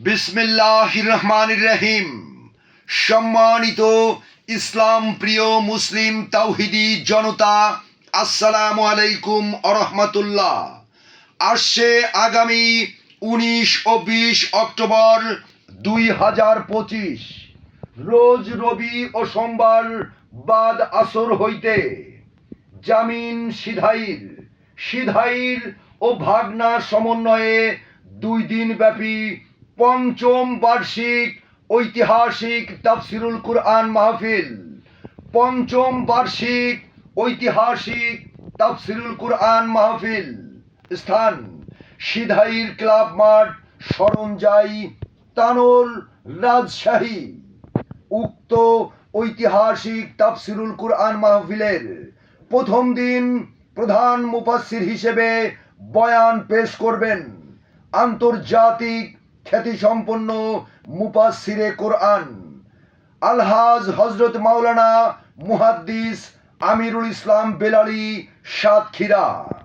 বিসমিল্লাহির রহমানির রহিম। সম্মানিত ইসলাম প্রিয় মুসলিম তাওহিদি জনতা, আসসালামু আলাইকুম আরহামাতুল্লাহ। আসছে আগামী 19 ও 20 অক্টোবর 2025 রোজ রবি ও সোমবার বাদ আসর হইতে জামিন সিধাইর ও ভাগনার সমন্বয়ে 2 দিন ব্যাপী পঞ্চম বার্ষিক ঐতিহাসিক তাফসিরুল কুরআন মাহফিল। পঞ্চম বার্ষিক ঐতিহাসিক তাফসিরুল কুরআন মাহফিল স্থান সিধাইর ক্লাব মাঠ, সরঞ্জাই, তানোর, রাজশাহী। উক্ত ঐতিহাসিক তাফসিরুল কুরআন মাহফিলের প্রথম দিন প্রধান মুফাসসির হিসেবে বয়ান পেশ করবেন আন্তর্জাতিক খ্যাতিসম্পন্ন মুফাসসিরে কোরআন আলহাজ হযরত মাওলানা মুহাদ্দিস আমিরুল ইসলাম বেলালী সাতক্ষীরা।